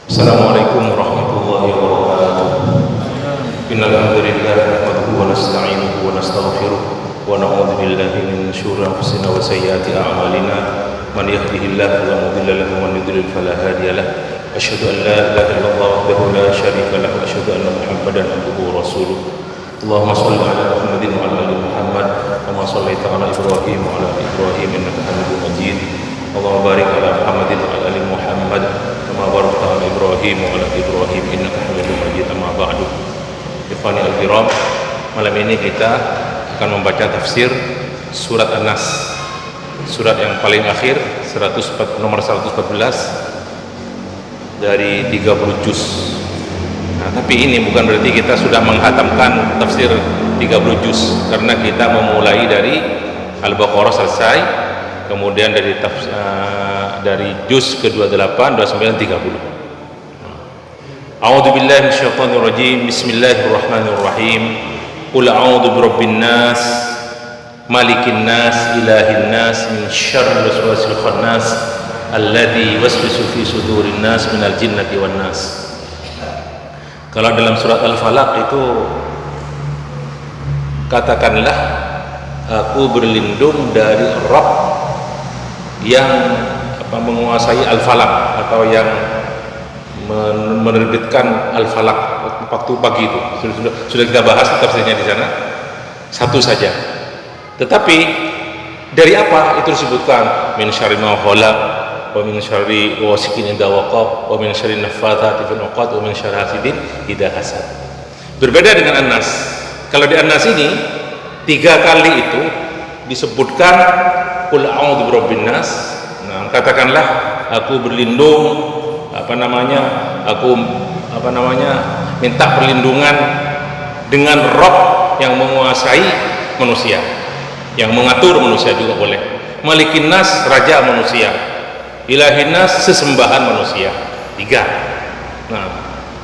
Assalamualaikum warahmatullahi wabarakatuh. Innal hamdalillah nahmaduhu wa nasta'inuhu wa nastaghfiruh wa na'udzu billahi min shururi anfusina wa sayyiati a'malina. Man yahdihillahu fala mudilla lahu wa man yudlil fala hadiya lahu. Asyhadu an la ilaha illallah wahdahu la syarika lahu wa asyhadu anna Muhammadan abduhu wa rasuluh. Allahumma shalli ala Muhammadin wa ala ali Muhammad kama shallaita ala Ibrahim wa ala ali Ibrahim innaka Hamidum Majid. Allahumma barik ala Muhammadin wa ala ali Muhammad kama barakta ala Ibrahim wa ala Ibrahim innaka Hamidum Majid. Amma ba'du. Ikhwani al-kiram, malam ini kita akan membaca tafsir surat An-Nas, surat yang paling akhir, nomor 114 dari 30 juz. Nah, tapi ini bukan berarti kita sudah menghatamkan tafsir 30 juz, karena kita memulai dari Al-Baqarah selesai, kemudian dari juz ke-28, 29, 30. A'udzu billahi minasyaitonir rajim. Bismillahirrahmanirrahim. Qul a'udzu birabbin nas, malikin nas, ilahin nas, min syarril waswasil khannas, alladzi yuwaswisu fi sudurin nas minal jinnati wan nas. Kalau dalam surat Al-Falaq itu katakanlah aku berlindung dari Rabb yang menguasai Al-Falaq, atau yang menerbitkan Al-Falaq waktu pagi itu. Sudah kita bahas tafsirnya di sana. Satu saja. Tetapi dari apa itu disebutkan? Min syarri ma khalaq, wa min syarri ghasiqin idza waqab, wa min syarri naffatsati fil 'uqad, wa min syarri hasidin idza hasad. Berbeda dengan An-Nas. Kalau di An-Nas ini 3 kali itu disebutkan qul a'udzu birabbin nas. Nah, katakanlah aku berlindung minta perlindungan dengan Rabb yang menguasai manusia, yang mengatur manusia juga boleh. Malikin nas, raja manusia. Ilahin nas, sesembahan manusia. 3. Nah,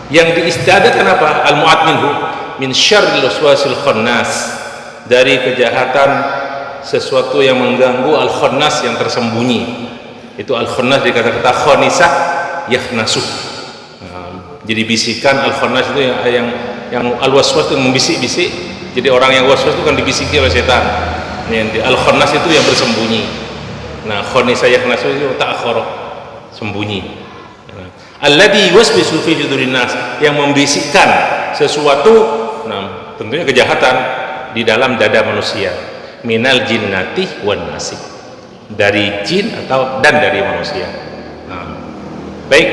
yang diistiadakan apa? Al-mu'ad minhu min syarril waswasil khannas, dari kejahatan sesuatu yang mengganggu, al-khannas yang tersembunyi. Itu al-khannas dari kata-kata khanisah yakhnasu. Jadi bisikan al-khannas itu yang al-waswas itu membisik-bisik. Jadi orang yang waswas itu kan dibisiki oleh setan. Al-khannas itu yang bersembunyi. Nah, khanisah yakhnasu itu ta'akhkhara, sembunyi. Alladzi yuwaswisu fi sudurin nas, yang membisikkan sesuatu, nah tentunya kejahatan di dalam dada manusia. Minal jinnati wan nasi, dari jin dan dari manusia. Nah, baik,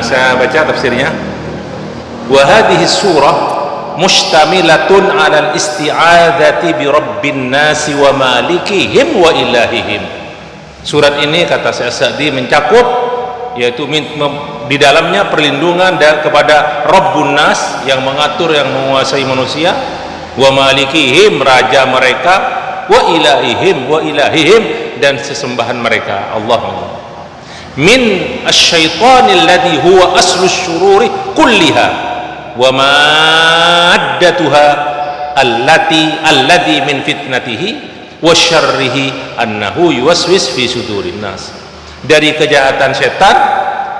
saya baca tafsirnya. Wa hadhihi surah mustamilatun 'ala al-isti'adzati bi rabbin nasi wa malikihim wa ilahihim. Surat ini, kata Syekh Sa'di, mencakup, yaitu di dalamnya perlindungan kepada Rabbun Nas, yang mengatur, yang menguasai manusia, wa malikihim, raja mereka, wa ilahihim, dan sesembahan mereka, Allah. Min asyaitanil ladzi huwa aslus syururi kulliha wa maddatuha alladzi min fitnatihi wa syarrihi annahu yuwaswis fi sudurin nas. Dari kejahatan setan,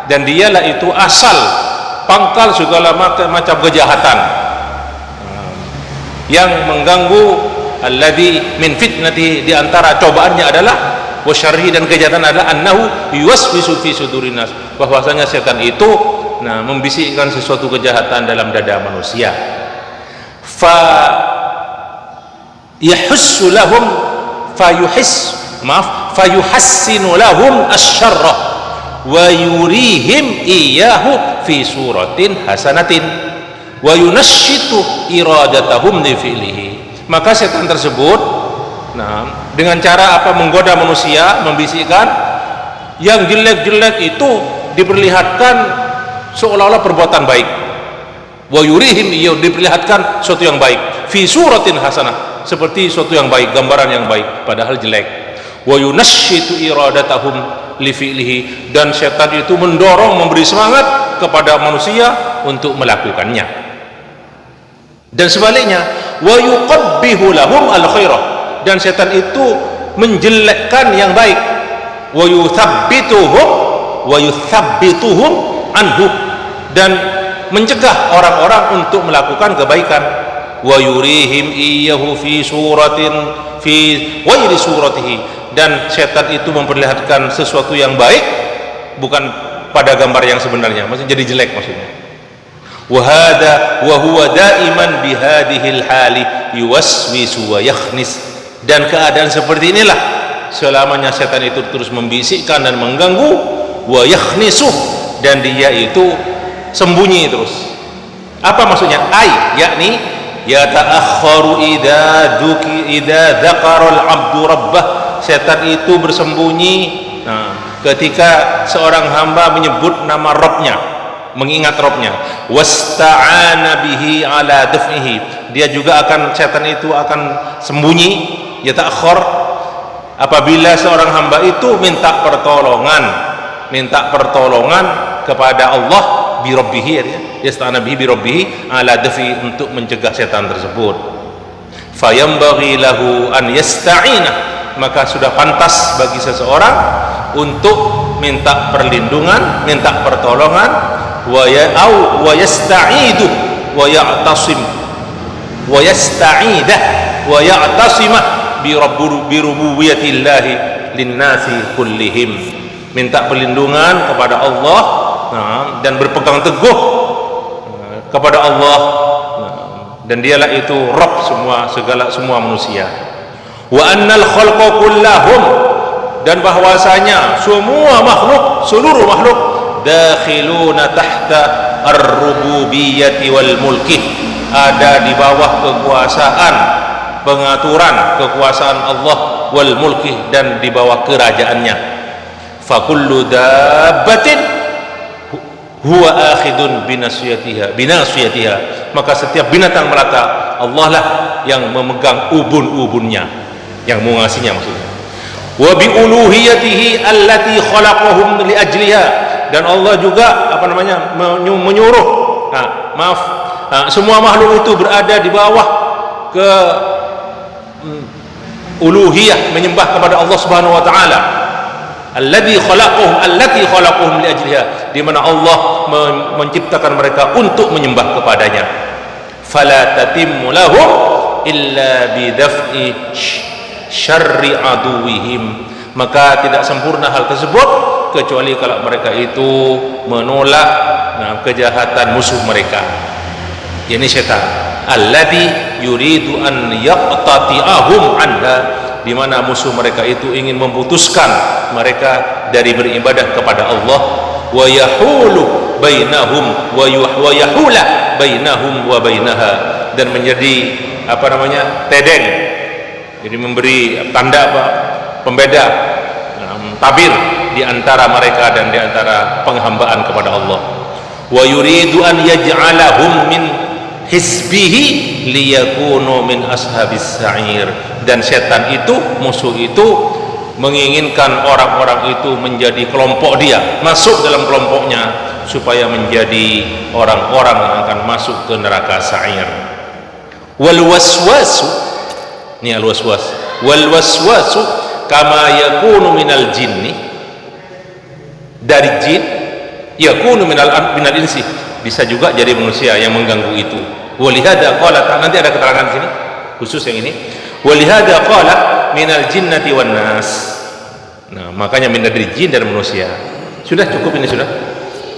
dan dialah itu asal pangkal segala macam kejahatan yang mengganggu. Alladzi min fitnatihi, di antara cobaannya adalah wasyarrihi, dan kejahatan adalah annahu yuwaswisu fi sudurin nas, bahwasanya setan itu membisikkan sesuatu kejahatan dalam dada manusia. Fa yahussu lahum fayuhassinu lahum asyarra wa yurihim iyyahu fi suratin hasanatin wa yunashshitu iradatahum li fi'lihi. Maka setan tersebut dengan cara apa? Menggoda manusia, membisikkan yang jelek-jelek itu diperlihatkan seolah-olah perbuatan baik. Wa yurihim, diperlihatkan sesuatu yang baik. Fi suratin hasanah, seperti sesuatu yang baik, gambaran yang baik, padahal jelek. Wa yunashshitu iradatahum li fi'lihi, dan setan itu mendorong, memberi semangat kepada manusia untuk melakukannya. Dan sebaliknya, wa yuqabbihu lahum al-khairah, dan setan itu menjelekkan yang baik. Wa yuthabbituhum anhu, dan mencegah orang-orang untuk melakukan kebaikan. Wa yurihim iyyahu fi suratin fi ghairi suratihi, dan setan itu memperlihatkan sesuatu yang baik bukan pada gambar yang sebenarnya, maksudnya jadi jelek maksudnya. Wa hada wa huwa daiman bi hadhil hali yuwaswisu wa yakhnis, dan keadaan seperti inilah selamanya setan itu terus membisikkan dan mengganggu. Wa yakhnisu, dan dia itu sembunyi terus. Apa maksudnya? Yakni yata'akhkharu idza dzakara al-'abdu rabbah, setan itu bersembunyi ketika seorang hamba menyebut nama Rabbnya, mengingat Rabbnya. Wasta'ana bihi ala daf'ihi, dia juga setan itu akan sembunyi, yata'akhkhar, apabila seorang hamba itu minta pertolongan kepada Allah bi rabbih, yasta'ana bihi bi rabbih ala dafi, untuk mencegah setan tersebut. Fayambaghi lahu an yasta'ina, maka sudah pantas bagi seseorang untuk minta perlindungan, minta pertolongan, wa yasta'idu wa ya'tasim wa yasta'idah wa ya'tasimah bi rububiyyatillahi linnasi kullihim, minta perlindungan kepada Allah dan berpegang teguh kepada Allah, dan dialah itu Rabb semua manusia. Wa annal khalqa kullahum, dan bahwasanya semua makhluk, seluruh makhluk, dakhiluna tahta ar-rububiyyati wal mulki, ada di bawah kekuasaan, pengaturan kekuasaan Allah, wal mulki, dan di bawah kerajaannya. Fa kullu dabbatin huwa akhidun binasiyatiha, maka setiap binatang melata Allah lah yang memegang ubun-ubunnya, yang mengasihinya maksudnya. Wa bi uluhiyatihi allati khalaqahum li ajliha, dan Allah juga menyuruh semua makhluk itu berada di bawah ke uluhiyah, menyembah kepada Allah Subhanahu wa taala. Allati khalaqahum li ajliha, di mana Allah menciptakan mereka untuk menyembah kepadanya. Fala tatimmu lahum illa bi daf'i syarri aduwihim, maka tidak sempurna hal tersebut kecuali kalau mereka itu menolak kejahatan musuh mereka, yakni setan. Alladzi yuridu an yaqtati'ahum anha, di mana musuh mereka itu ingin memutuskan mereka dari beribadah kepada Allah. Wa yahulu bainahum wa yahula bainahum wa bainaha, dan menjadi tedeng, jadi memberi tanda pembeda, tabir di antara mereka dan di antara penghambaan kepada Allah. Wa yuridu an yaj'alahum min hisbihi liyakunu min ashabis sa'ir, dan setan itu, musuh itu menginginkan orang-orang itu menjadi kelompok dia, masuk dalam kelompoknya, supaya menjadi orang-orang yang akan masuk ke neraka sa'ir. Wal waswasu, ini al waswas, wal waswasu kama yakunu minal jinni, dari jin, yakunu minal insi, bisa juga jadi manusia yang mengganggu itu. Walihada qala, nanti ada keterangan sini khusus yang ini. Walihada qala minal jinnati wan nas. Nah, makanya dari jin dan manusia. Sudah cukup, ini sudah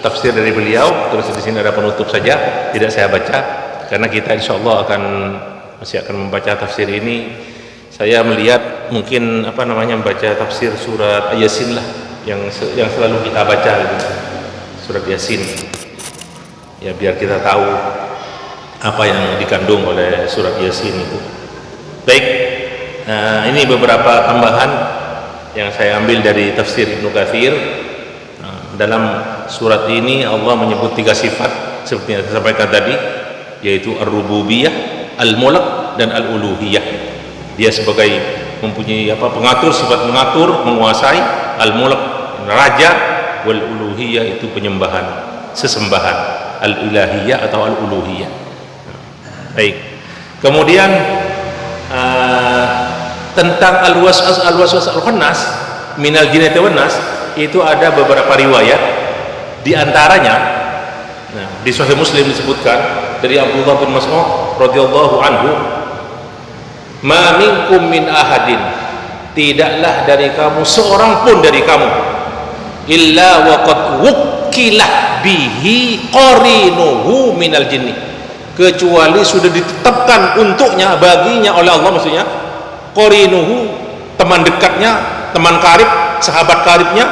tafsir dari beliau. Terus di sini ada penutup saja, tidak saya baca karena kita insyaallah masih akan membaca tafsir ini. Saya melihat mungkin membaca tafsir surat Yasin lah yang selalu kita baca gitu. Surat Yasin. Ya, biar kita tahu apa yang dikandung oleh surat Yasin itu. Baik, ini beberapa tambahan yang saya ambil dari tafsir Ibnu Katsir. Dalam surat ini Allah menyebut 3 sifat seperti yang saya sampaikan tadi, yaitu ar-rububiyah, al-mulk, dan al-uluhiyah. Dia sebagai mempunyai pengatur, sifat mengatur, menguasai, al-mulk raja, wal uluhiyah itu penyembahan, sesembahan, al-ilahiyah atau al-uluhiyah. Baik. Kemudian tentang al-waswas al-khannas minal jinnati wan nas, itu ada beberapa riwayat Di antaranya, nah, di Sahih Muslim disebutkan dari Abdullah bin Mas'ud radhiyallahu anhu, "Ma minkum min ahadin, tidaklah dari kamu seorang pun dari kamu, illa waqad wukkilah bihi qarinuhu minal jinni, kecuali sudah ditetapkan untuknya, baginya oleh Allah, maksudnya qarinuhu, teman dekatnya, teman karib, sahabat karibnya,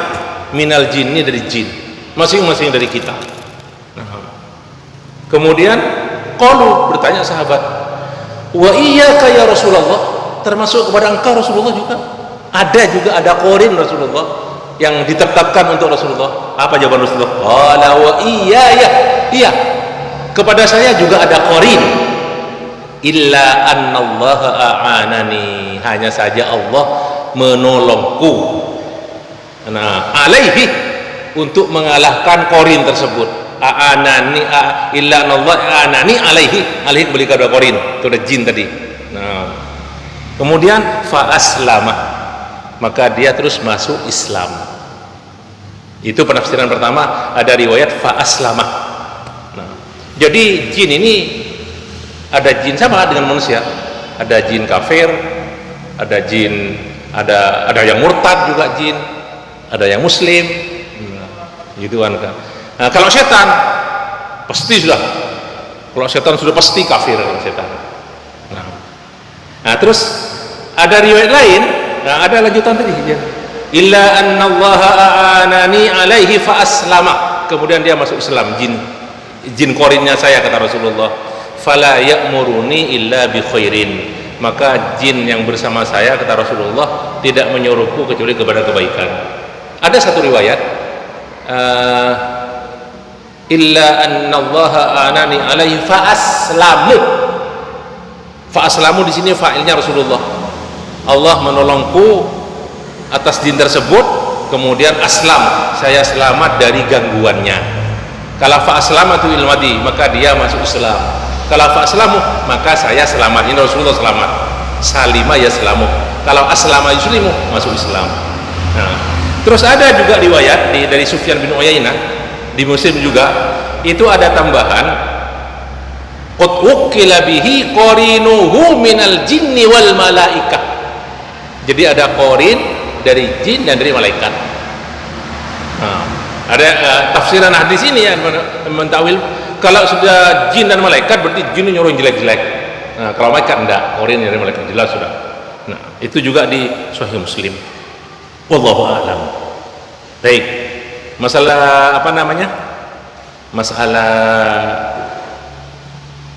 minal jinni, dari jin, masing-masing dari kita. Nah, kemudian qalu, bertanya sahabat, wa iyyaka ya Rasulullah, termasuk kepada engkau Rasulullah juga? Ada qarin Rasulullah yang ditetapkan untuk Rasulullah. Apa jawaban Rasulullah? Qala wa iyaya, iya, kepada saya juga ada qarin, illa annallaha a'anani, hanya saja Allah menolongku, nah, alaihi, untuk mengalahkan qarin tersebut. A'anani, illa anallahu a'anani alaihi kembali kepada qarin, itu ada jin tadi. Nah, kemudian fa aslama, maka dia terus masuk Islam. Itu penafsiran pertama, ada riwayat fa aslama. Nah, jadi jin ini ada jin sama dengan manusia, ada jin kafir, ada jin, ada yang murtad juga jin, ada yang muslim, gitu kan. Nah, kalau setan pasti sudah, kalau setan sudah pasti kafir kalau setan. Nah, terus ada riwayat lain, nah, ada lanjutan tadi, illa annallaha a'anani alaihi fa aslama, kemudian dia masuk Islam, jin qarinnya saya, kata Rasulullah, fala ya'muruni illa bi khairin, maka jin yang bersama saya, kata Rasulullah, tidak menyuruhku kecuali kepada kebaikan. Ada satu riwayat, illa annallaha a'anani alaihi fa aslamu. Fa aslamu di sini fa'ilnya Rasulullah. Allah menolongku atas jin tersebut, kemudian aslam, saya selamat dari gangguannya. Kalau fa aslamatu ilmadi, maka dia masuk Islam. Kalau fa aslamu, maka saya selamat. Ini Rasulullah selamat. Salima ya selamu. Kalau aslama yuslimu, masuk Islam. Nah, terus ada juga riwayat dari Sufyan bin Uyainah di Muslim juga, itu ada tambahan, qad ukkila bihi qarinuhu minal jinni wal malaikah. Jadi ada qarin dari jin dan dari malaikat. Nah, ada tafsiran hadis ini ya, mentawil, kalau sudah jin dan malaikat berarti jin nyuruh jelek-jelek. Nah, kalau malaikat enggak, qarin dari malaikat, jelas sudah. Nah, itu juga di Sahih Muslim. Wallahu a'lam. Baik. Masalah apa namanya? Masalah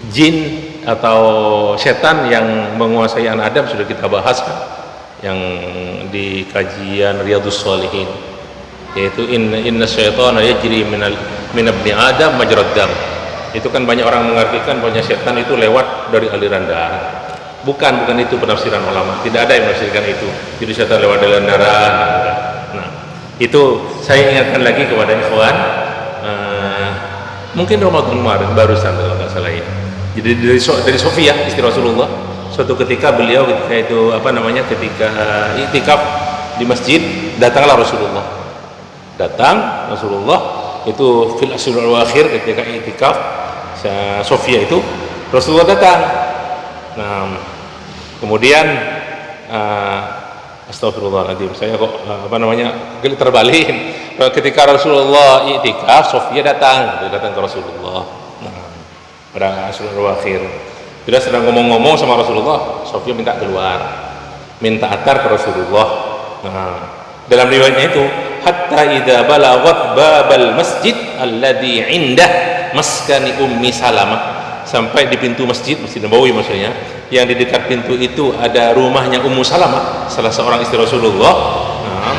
jin atau setan yang menguasai anak Adam sudah kita bahas kan, yang di kajian Riyadhus Shalihin, yaitu inna syaitana yajri min ibni Adam majrad dam. Itu kan banyak orang mengartikan bahwa setan itu lewat dari aliran darah. Bukan itu penafsiran ulama, tidak ada yang menafsirkan itu. Jadi setan lewat aliran darah. Nah, itu saya ingatkan lagi kepada ikhwan, mungkin Ramadan kemarin barusan kalau nggak salah ya. Jadi dari Sofia, istri Rasulullah, suatu ketika beliau ketika iktikaf di masjid, datanglah Rasulullah. Itu fil ashrul awakhir, ketika iktikaf Sofia itu Rasulullah datang. Nah, kemudian astagfirullahaladzim, saya kok terbalik. Ketika Rasulullah iktikaf, Sofia datang ke Rasulullah. Nah, pada asrul awakhir, dia sedang ngomong-ngomong sama Rasulullah, Sofia minta keluar, minta atar ke Rasulullah. Nah, dalam riwayatnya itu, hatta idza balaghat babal masjid alladhi indah maskani ummi Salamah, sampai di pintu Masjid Nabawi, maksudnya yang di dekat pintu itu ada rumahnya Ummu Salamah, salah seorang istri Rasulullah. Nah,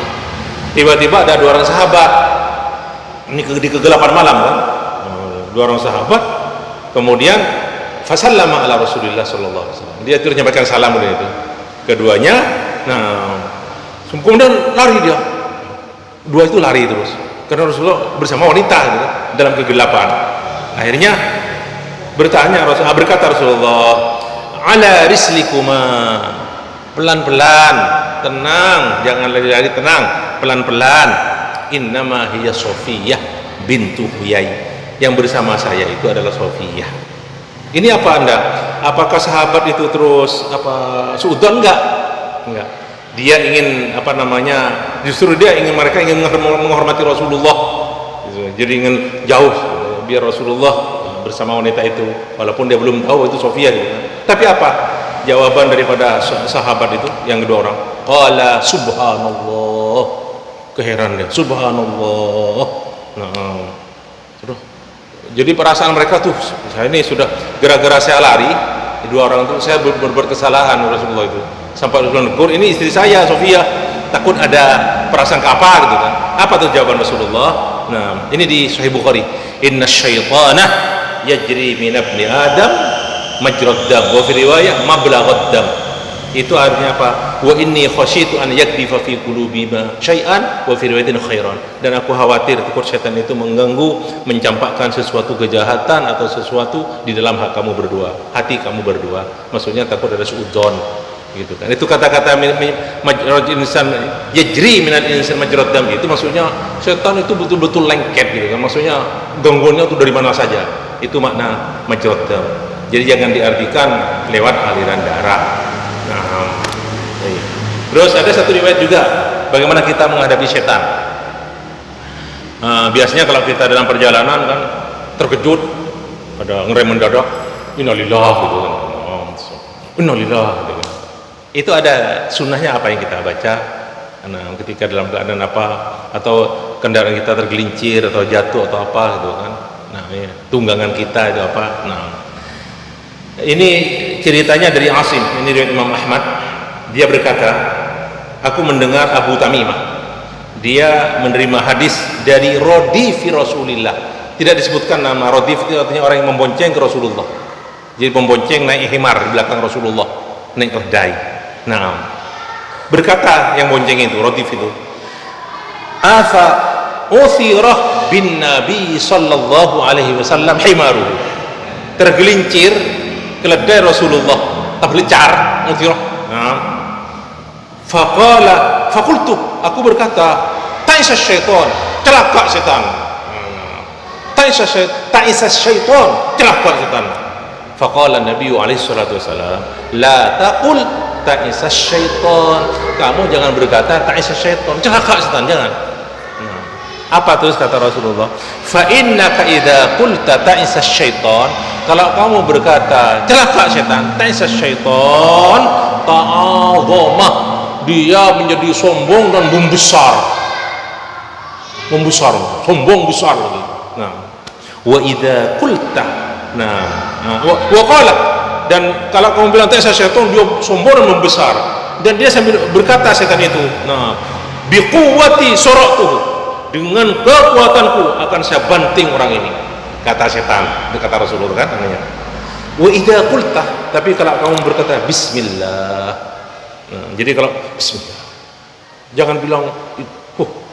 tiba-tiba ada dua orang sahabat, ini di kegelapan malam kan, dua orang sahabat, kemudian fasallama ala Rasulillah sallallahu alaihi wasallam, dia terus menyampaikan salam itu keduanya. Nah, kemudian lari dia, dua itu lari terus karena Rasulullah bersama wanita gitu, dalam kegelapan. Akhirnya berkata Rasulullah, ala rislikuma, pelan-pelan, tenang, jangan lari-lari, tenang, pelan-pelan. Innama hiya Sofiyah bintu Huyai. Yang bersama saya itu adalah Sofiyah. Ini apa Anda? Apakah sahabat itu terus suudzon? Enggak. Dia ingin justru dia ingin, mereka ingin menghormati Rasulullah. Jadi ingin jauh biar Rasulullah bersama wanita itu, walaupun dia belum tahu itu Sofiyah gitu. Tapi apa jawaban daripada sahabat itu yang kedua orang? Qala subhanallah. Keheran dia, subhanallah. Jadi perasaan mereka tuh, saya ini sudah gara-gara saya lari, dua orang itu saya berbuat kesalahan Rasulullah itu. Sampai Rasulullah negur, ini istri saya Sofiyah, takut ada perasaan apa gitu kan. Apa tuh jawaban Rasulullah? Nah, ini di Sahih Bukhari. Inna syaitana yajri min ibni Adam majrad dam, wa fi riwayah mablaghat dam. Itu artinya apa? Wa inni khasyitu an yakdifa fi qulubi ma syai'an wa fi riwayatin khairan. Dan aku khawatir takut setan itu mengganggu, mencampakkan sesuatu kejahatan atau sesuatu di dalam hati kamu berdua. Maksudnya takut ada suudzon gitu kan. Itu kata-kata majrad insan yajri minal insan majrad dam, itu maksudnya setan itu betul-betul lengket gitu kan. Maksudnya gangguannya itu dari mana saja. Itu makna majrad dam. Jadi jangan diartikan lewat aliran darah. Terus ada satu riwayat juga bagaimana kita menghadapi setan. Biasanya kalau kita dalam perjalanan kan terkejut, ada ngerem mendadak, innalillah gitu kan. Innalillah gitu kan. Itu ada sunnahnya apa yang kita baca ketika dalam keadaan apa, atau kendaraan kita tergelincir atau jatuh atau apa gitu kan. Tunggangan kita itu apa. Ini ceritanya dari Asim, ini dari Imam Ahmad. Dia berkata, aku mendengar Abu Tamimah, dia menerima hadis dari Rodifi Rasulillah. Tidak disebutkan nama. Rodif itu artinya orang yang membonceng ke Rasulullah. Jadi membonceng naik himar di belakang Rasulullah, naik keledai. Berkata yang bonceng itu, Rodif itu, afa uthirah bin Nabi sallallahu alaihi wasallam himaruhu. Tergelincir keledai Rasulullah, terlecar, uthirah. Fakultu, aku berkata, ta'isa syaitan, celaka setan. Ta'isa syaitan, celaka setan. Faqala Nabi alaihi salatu wasalam, la taqul ta'isa syaitan. Kamu jangan berkata ta'isa syaitan, celaka setan, jangan. Apa terus kata Rasulullah? Fa innaka idza qulta ta'isa syaitan, kalau kamu berkata celaka setan, ta'isa syaitan, ta'adhamah, dia menjadi sombong dan membesar, sombong besar lagi. Wa idza qulta, wa qala, dan kalau kamu bilang ta'isa syaitan, dia sombong dan membesar, dan dia sambil berkata setan itu, bi quwwati saratuhu, dengan kekuatanku akan saya banting orang ini, kata setan, kata Rasulullah kan namanya. Wa idza qulta, tapi kalau kamu berkata bismillah, jadi kalau bismillah, jangan bilang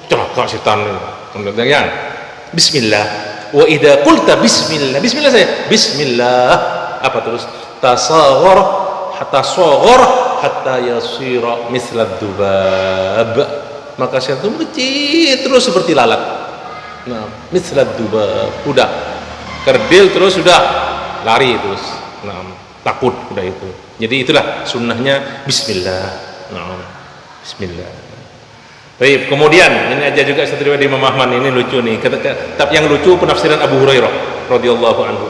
celaka setan, jangan. Bismillah. Wa idza qulta bismillah, bismillah saya, bismillah, apa terus? Tasaghar hatta yasira mithla dzubab, maka setan itu kecil terus seperti lalat. Mithla dzubab, udah kerdil terus, sudah lari terus, takut udah itu. Jadi itulah sunnahnya bismillah. Bismillah. Baik, kemudian ini aja juga satu riwayat Imam Ahmad, ini lucu nih. Tapi yang lucu penafsiran Abu Hurairah radhiyallahu anhu.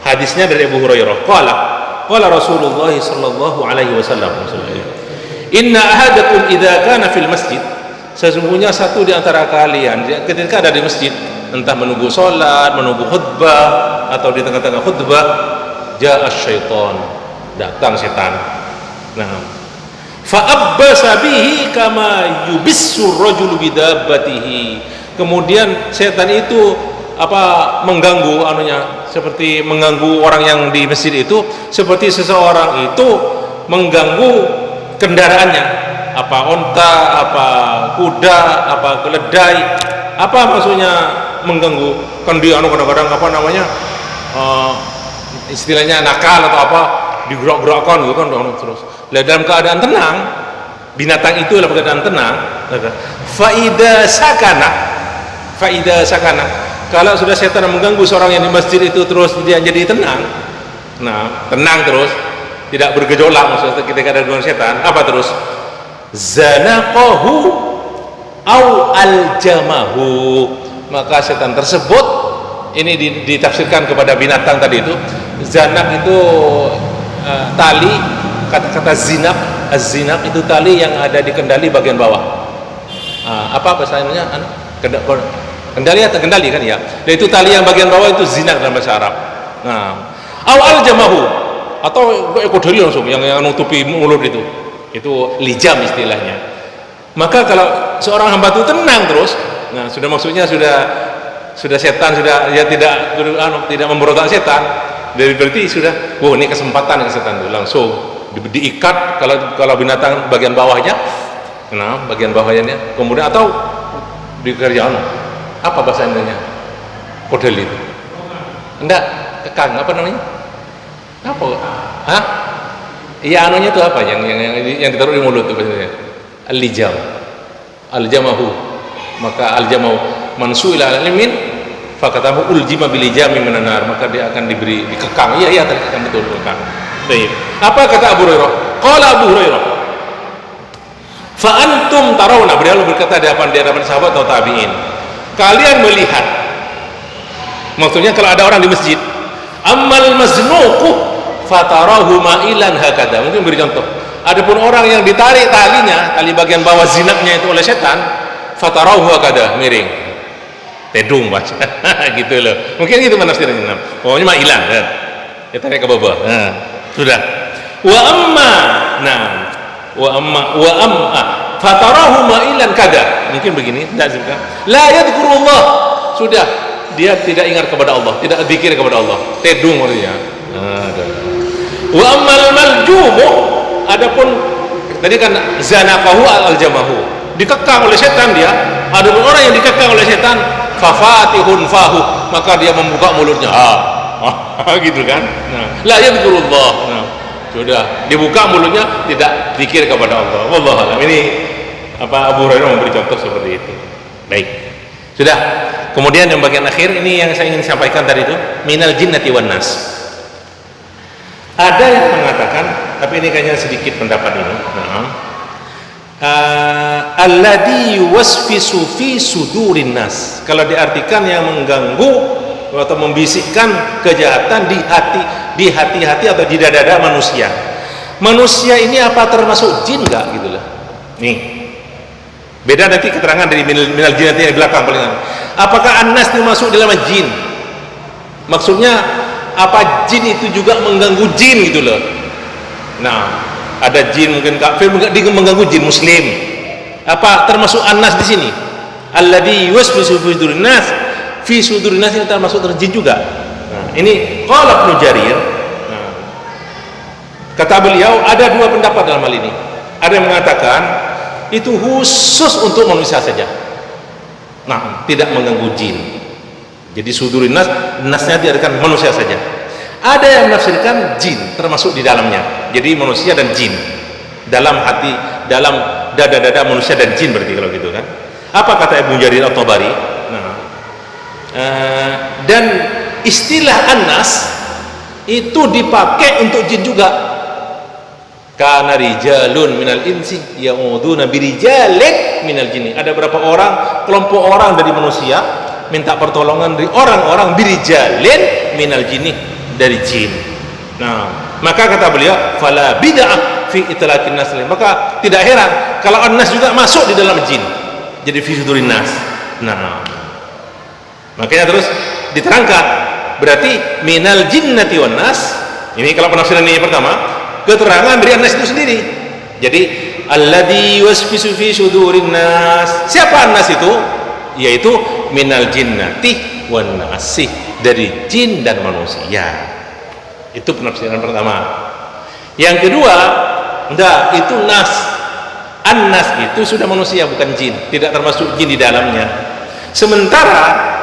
Hadisnya dari Abu Hurairah. Qala Rasulullah sallallahu alaihi wasallam, inna ahadakum idza kana fil masjid, sesungguhnya satu di antara kalian ketika ada di masjid, entah menunggu salat, menunggu khutbah, atau di tengah-tengah khutbah, ja'a syaitan, datang setan. Fa'abbasa bihi kama yubissu rajulu bidabbatihi. Kemudian setan itu mengganggu seperti mengganggu orang yang di masjid itu, seperti seseorang itu mengganggu kendaraannya, onta, kuda, keledai, maksudnya mengganggu kan dia kadang-kadang istilahnya nakal atau digerak-gerakkan gitu kan terus. Dalam keadaan tenang, binatang itu dalam keadaan tenang, faida sakana, kalau sudah setan mengganggu seorang yang di masjid itu terus dia jadi tenang, nah tenang terus, tidak bergejolak, maksudnya ketika ada gangguan setan, apa terus? Zanaqahu au aljamahu, maka setan tersebut ini ditafsirkan kepada binatang tadi itu. Zanak itu tali, kata-kata zinak, az-zinak itu tali yang ada di kendali bagian bawah. Apa bahasanya? Kendali atau kendali kan ya. Dan itu tali yang bagian bawah itu zinak dalam bahasa Arab. Nah, au aljamahu atau ekodori langsung yang nutupi mulut itu lijam istilahnya. Maka kalau seorang hamba itu tenang terus, nah sudah maksudnya sudah setan sudah ya tidak memberontak setan, dari berarti sudah ini kesempatan setan itu langsung diikat kalau binatang bagian bawahnya, nah bagian bawahnya, kemudian atau dikerjakan apa bahasa Indonesianya kodel itu enggak kekang apa namanya apa iya anunya itu apa yang ditaruh di mulut itu biasanya al-lijam al-jamahu, maka al-jamahu mansuila alimin fakatahu uljima bilijami menanar, maka dia akan dikekang. Iya terkekang, betul kekang. Baik, apa kata Abu Hurairah? Qala Abu Hurairah, fa antum tarawna, beliau berkata di hadapan sahabat atau tabi'in, kalian melihat, maksudnya kalau ada orang di masjid, ammal maznuqu fatarahu ma'ilan hakada, mungkin beri contoh, adapun orang yang ditarik talinya, tali bagian bawah zinaknya itu oleh setan, fatarahu hakada, miring, tedung baca gitu loh, mungkin gitu menafsirnya, pokoknya ma'ilan kan, ya tarik ke bawah, nah sudah. Wa amma fatarahu ma'ilan kada, mungkin begini, tidak sebutkan la yadhkurullah, sudah dia tidak ingat kepada Allah, tidak zikir kepada Allah, tedung maksudnya. Wa ammal maljumu, adapun tadi kan zanaqahu al-jamahu, dikekang oleh setan dia, adapun orang yang dikekang oleh setan fafatihun fahu, maka dia membuka mulutnya gitu kan, nah la yadhkurullah, nah sudah dibuka mulutnya, tidak zikir kepada Allah. Wallahu a'lam. Ini apa Abu Hurairah memberi contoh seperti itu. Baik, sudah. Kemudian yang bagian akhir ini yang saya ingin sampaikan tadi itu minal jinnati wan nas. Ada yang mengatakan, tapi ini kayaknya sedikit pendapat ini. Alladhi yuwaswisu fi sudurin nas. Kalau diartikan yang mengganggu atau membisikkan kejahatan di hati-hati atau di dada-dada manusia. Manusia ini apa termasuk jin enggak gitu loh. Nih. Beda nanti keterangan dari minal jinnati yang belakang paling. Apakah an-nas itu masuk dalam jin? Maksudnya apa jin itu juga mengganggu jin gitu loh. Nah, ada jin mungkin kafir mengganggu jin muslim. Apa termasuk an-nas di sini? Alladzi yuwaswisu fi sudurin nas. Fi sudurin nas ini termasuk jin juga. Nah, ini qala Ibnu Jarir. Nah, kata beliau ada dua pendapat dalam hal ini. Ada yang mengatakan itu khusus untuk manusia saja. Nah, tidak mengganggu jin. Jadi sudurin nas, nasnya diartikan manusia saja. Ada yang menafsirkan jin termasuk di dalamnya. Jadi manusia dan jin dalam hati, dalam dada-dada manusia dan jin, berarti kalau gitu kan. Apa kata Ibnu Jarir At-Tabari? Nah, dan istilah an-nas itu dipakai untuk jin juga. Kana rijalun minal insi ya'uduna birijalin minal jinni. Ada berapa orang, kelompok orang dari manusia minta pertolongan dari orang-orang birijalin minal jinni, dari jin. Nah, maka kata beliau fala bid'ah fi itlaqin nas, maka tidak heran kalau an-nas juga masuk di dalam jin, jadi fi sudurin nas. Nah, makanya terus diterangkan berarti minal jinnati wan nas. Ini kalau penafsiran ini pertama, keterangan dari an-nas itu sendiri. Jadi alladzi wasfisu fi sudurin nas, siapa an-nas itu? Yaitu minal jinnati wan nasi, dari jin dan manusia. Itu penafsiran pertama. Yang kedua, enggak, itu nas. An-nas itu sudah manusia, bukan jin, tidak termasuk jin di dalamnya. Sementara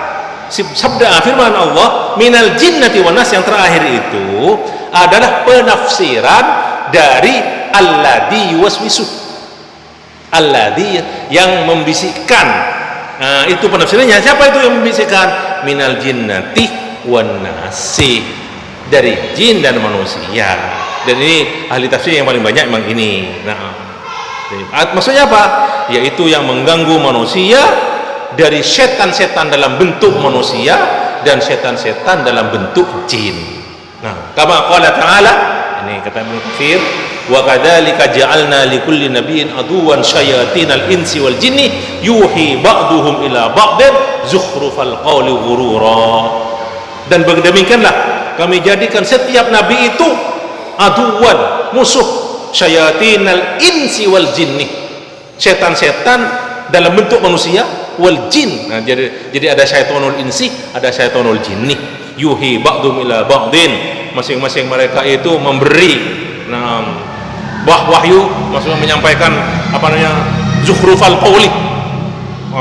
sabda firman Allah minal jinnati wan nas yang terakhir itu adalah penafsiran dari alladzi yuwaswisu, alladzi yang membisikkan. Nah, itu penafsirannya. Siapa itu yang membisikkan? minal jinnati wan nasi, dari jin dan manusia. Dan ini ahli tafsir yang paling banyak memang ini. Nah, maksudnya apa? Yaitu yang mengganggu manusia dari setan-setan dalam bentuk manusia dan setan-setan dalam bentuk jin. Nah, kama qala ta'ala, ini kata Ibnu Katsir, wa kadzalika ja'alna likulli nabiyyin aduwan syayatinal insi wal jinni yuhi ba'duhum ila ba'din zukhrufal qawli ghurura. Dan demikianlah kami jadikan setiap nabi itu aduwan, musuh, syayatinal insi wal jinni, setan-setan dalam bentuk manusia, wal jin. Nah, jadi ada syaitonul insi, ada syaitonul jinni. Yuhi ba'dhum ila ba'din, masing-masing mereka itu memberi wahyu, maksudnya menyampaikan apa namanya, zukhrufal qawli,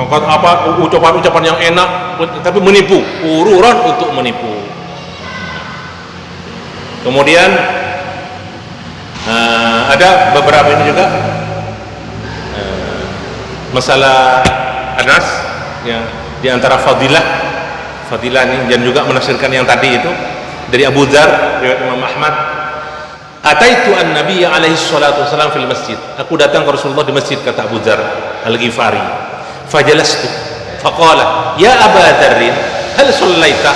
apa ucapan-ucapan yang enak tapi menipu, ururan untuk menipu. Kemudian ada beberapa ini juga masalah Anas ya, di antara fadilah ini, dan juga menafsirkan yang tadi itu dari Abu Dzar riwayat Imam Ahmad, ataitu an-nabiyya alaihi salatu wasalam fil masjid, aku datang ke Rasulullah di masjid, kata Abu Dzar Al-Ghifari, fajalastu faqala ya Aba Dzarrin hal sallaita,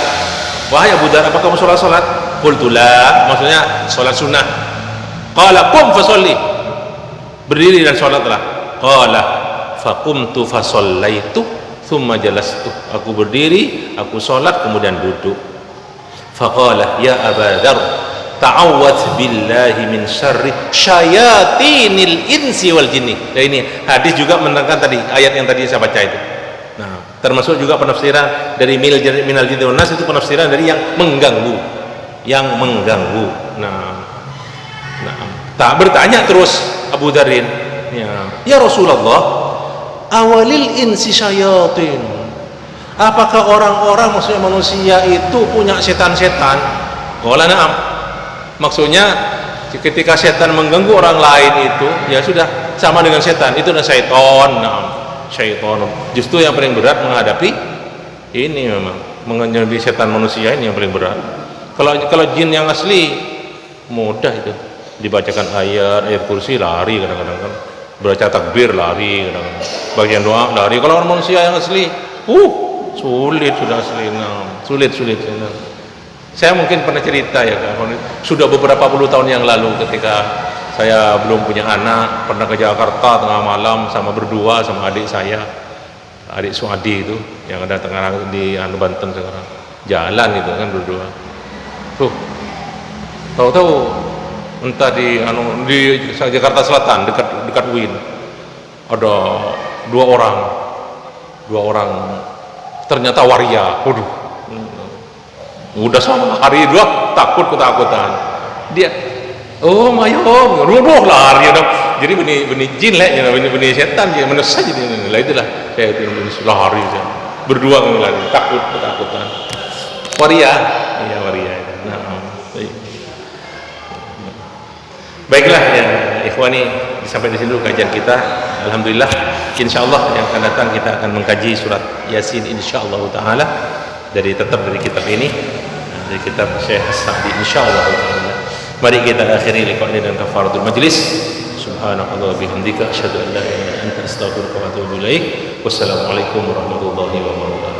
wahai Abu Dzar, apakah kamu salat? Qultu la, maksudnya salat sunnah. Qala qum fasolli, berdiri dan salatlah. Qala faqumtu fasallaitu thumma jalastu, aku berdiri, aku salat, kemudian duduk. Faqala ya Aba Dzar ta'awwadz billahi min syarri syayatinil insi wal jinni. Nah, ini hadis juga menerangkan tadi ayat yang tadi saya baca itu. Nah, termasuk juga penafsiran dari minal jinni wan nas, itu penafsiran dari yang mengganggu, Nah, tak bertanya terus Abu Dzarin, ya Rasulullah, awalil insi syayatin, apakah orang-orang, maksudnya manusia itu punya setan-setan? Qala na'am, maksudnya ketika setan mengganggu orang lain itu ya sudah sama dengan setan, itu adalah syaiton. Nah, syaiton justru yang paling berat menghadapi ini, memang menghadapi setan manusia ini yang paling berat. Kalau jin yang asli mudah, itu dibacakan ayat kursi lari kadang-kadang kan, baca takbir lari kadang-kadang, bagian doa lari. Kalau orang manusia yang asli sulit, sudah asli. Nah, sulit. Saya mungkin pernah cerita ya kan, sudah beberapa puluh tahun yang lalu ketika saya belum punya anak, pernah ke Jakarta tengah malam sama berdua sama adik saya, adik Suadi itu yang ada tengah di Banten sekarang, jalan itu kan berdua. Tahu-tahu entah di Jakarta Selatan dekat UIN ada dua orang ternyata waria. Udah sama hari dua ketakutan dia, mayong rubuh lari dong. Jadi benih jin lah, benih setan, benih saja lah, itulah saya lari berdua kami lari, ketakutan waria. Nah, baiklah ya ikhwani, sampai di sini dulu kajian kita. Alhamdulillah, insyaallah yang akan datang kita akan mengkaji surat Yasin insyaallah taala dari kitab ini, dari kitab Syekh As-Sa'di insyaallah taala. Mari kita akhiri liqa ini dengan kafaratul majlis. Subhanallahi wa bihamdika asyhadu an la ilaha illa anta astaghfiruka wa atubu ilaik. Wassalamualaikum warahmatullahi wabarakatuh.